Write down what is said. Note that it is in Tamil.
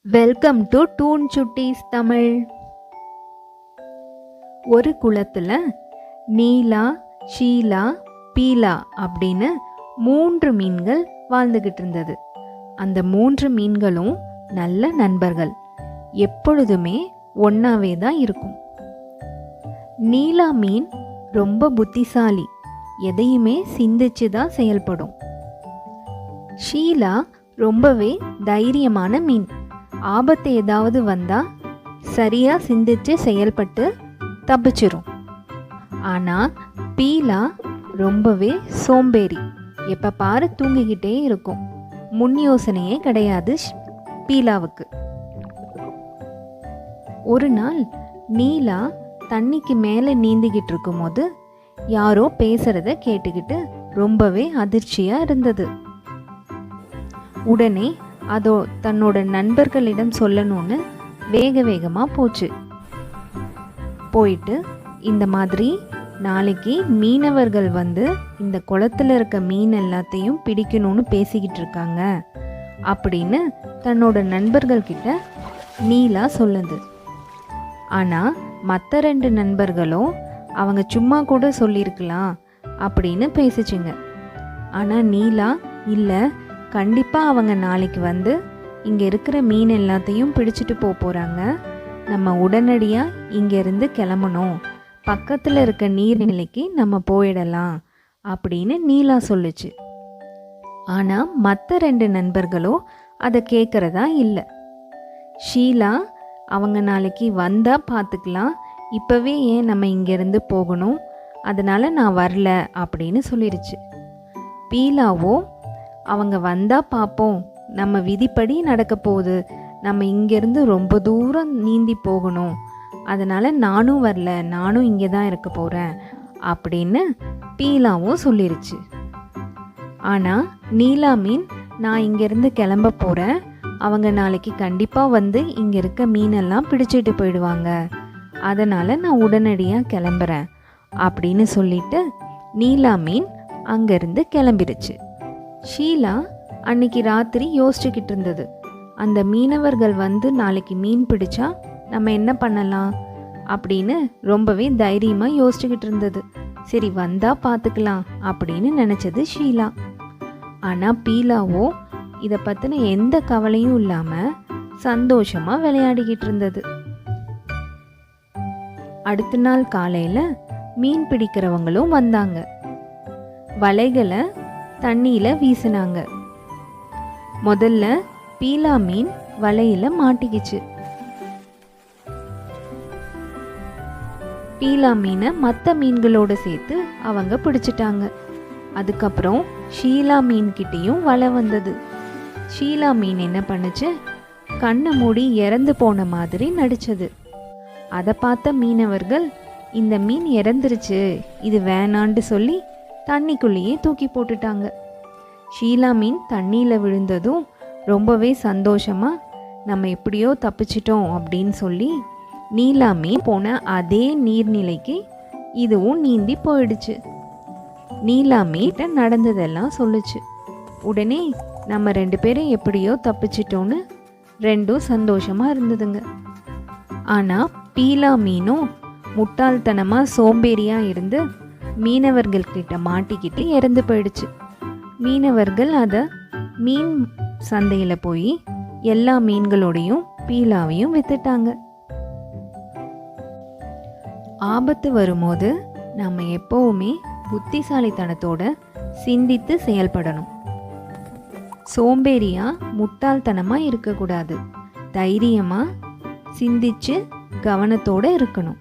வெல்கம் டு டூன் சுட்டீஸ் தமிழ். ஒரு குளத்துல நீலா, ஷீலா, பீலா அப்படின்னு 3 மீன்கள் வாழ்ந்துகிட்டு இருந்தது. அந்த 3 மீன்களும் நல்ல நண்பர்கள். எப்பொழுதுமே ஒன்னாவே தான் இருக்கும். நீலா மீன் ரொம்ப புத்திசாலி, எதையுமே சிந்திச்சு தான் செயல்படும். ஷீலா ரொம்பவே தைரியமான மீன். ஆபத்து ஏதாவது வந்தா சரியா சிந்திச்சு செயல்பட்டு தப்பிச்சிரும். ஆனா பீலா ரொம்பவே சோம்பேறி, எப்ப பாரு தூங்கிக்கிட்டே இருக்கும். முன் யோசனையே கிடையாது பீலாவுக்கு. ஒரு நாள் நீலா தண்ணிக்கு மேலே நீந்திக்கிட்டு இருக்கும்போது யாரோ பேசுறத கேட்டுக்கிட்டு ரொம்பவே அதிர்ச்சியா இருந்தது. உடனே அதோ தன்னோட நண்பர்களிடம் சொல்லணும்னு வேக வேகமாக போயிட்டு இந்த மாதிரி நாளைக்கு மீனவர்கள் வந்து இந்த குளத்துல இருக்க மீன் எல்லாத்தையும் பிடிக்கணும்னு பேசிக்கிட்டு இருக்காங்க அப்படின்னு தன்னோட நண்பர்கள்கிட்ட நீலா சொல்லுது. ஆனால் மற்ற 2 நண்பர்களும் அவங்க சும்மா கூட சொல்லியிருக்கலாம் அப்படின்னு பேசிச்சுங்க. ஆனால் நீலா இல்லை, கண்டிப்பாக அவங்க நாளைக்கு வந்து இங்கே இருக்கிற மீன் எல்லாத்தையும் பிடிச்சிட்டு போகிறாங்க, நம்ம உடனடியாக இங்கேருந்து கிளம்பணும், பக்கத்தில் இருக்க நீர்நிலைக்கு நம்ம போயிடலாம் அப்படின்னு நீலா சொல்லுச்சு. ஆனால் மற்ற 2 நண்பர்களும் அதை கேட்குறதா இல்லை. ஷீலா அவங்க நாளைக்கு வந்தால் பார்த்துக்கலாம், இப்போவே ஏன் நம்ம இங்கேருந்து போகணும், அதனால் நான் வரல அப்படின்னு சொல்லிடுச்சு. பீலாவோ அவங்க வந்தால் பார்ப்போம், நம்ம விதிப்படி நடக்க போகுது, நம்ம இங்கேருந்து ரொம்ப தூரம் நீந்தி போகணும், அதனால் நானும் வரல, நானும் இங்கே தான் இருக்க போகிறேன் அப்படின்னு பீலாவும் சொல்லிருச்சு. ஆனால் நீலா மீன் நான் இங்கேருந்து கிளம்ப போகிறேன், அவங்க நாளைக்கு கண்டிப்பாக வந்து இங்கே இருக்க மீனெல்லாம் பிடிச்சிட்டு போயிடுவாங்க, அதனால் நான் உடனடியாக கிளம்புறேன் அப்படின்னு சொல்லிட்டு நீலா மீன் அங்கேருந்து கிளம்பிடுச்சு. ஷீலா அன்னைக்கு ராத்திரி யோசிச்சுக்கிட்டு இருந்தது. அந்த மீனவர்கள் வந்து நாளைக்கு மீன் பிடிச்சா நம்ம என்ன பண்ணலாம் அப்படின்னு ரொம்பவே தைரியமாக யோசிச்சுக்கிட்டு இருந்தது. சரி வந்தா பார்த்துக்கலாம் அப்படின்னு நினச்சது ஷீலா. ஆனால் பீலாவோ இதை பற்றின எந்த கவலையும் இல்லாமல் சந்தோஷமாக விளையாடிக்கிட்டு இருந்தது. அடுத்த நாள் காலையில் மீன் பிடிக்கிறவங்களும் வந்தாங்க. வலைகளை தண்ணியில் வீசினாங்க. முதல்ல பீலா மீன் வலையில மாட்டிக்கிச்சு. பீலா மீனை மற்ற மீன்களோட சேர்த்து அவங்க பிடிச்சிட்டாங்க. அதுக்கப்புறம் ஷீலா மீன் கிட்டேயும் வலை வந்தது. ஷீலா மீன் என்ன பண்ணுச்சு, கண்ணை மூடி இறந்து போன மாதிரி நடிச்சது. அதை பார்த்த மீனவர்கள் இந்த மீன் இறந்துருச்சு, இது வேணான்னு சொல்லி தண்ணிக்குள்ளேயே தூக்கி போட்டுட்டாங்க. ஷீலா மீன் தண்ணியில் விழுந்ததும் ரொம்பவே சந்தோஷமாக நம்ம எப்படியோ தப்பிச்சிட்டோம் அப்படின்னு சொல்லி நீலா மீன் போன அதே நீர்நிலைக்கு இதுவும் நீந்தி போயிடுச்சு. நீலா மீன் நடந்ததெல்லாம் சொல்லுச்சு. உடனே நம்ம 2 பேரும் எப்படியோ தப்பிச்சிட்டோன்னு 2ம் சந்தோஷமாக இருந்ததுங்க. ஆனால் பீலா மீனும் முட்டாள்தனமாக சோம்பேறியாக இருந்து மீனவர்கள்கிட்ட மாட்டிக்கிட்டு இறந்து போயிடுச்சு. மீனவர்கள் அதை மீன் சந்தையில் போய் எல்லா மீன்களோடையும் பீலாவையும் வித்துட்டாங்க. ஆபத்து வரும்போது நம்ம எப்பவுமே புத்திசாலித்தனத்தோட சிந்தித்து செயல்படணும். சோம்பேறியா முட்டாள்தனமாக இருக்கக்கூடாது, தைரியமாக சிந்திச்சு கவனத்தோடு இருக்கணும்.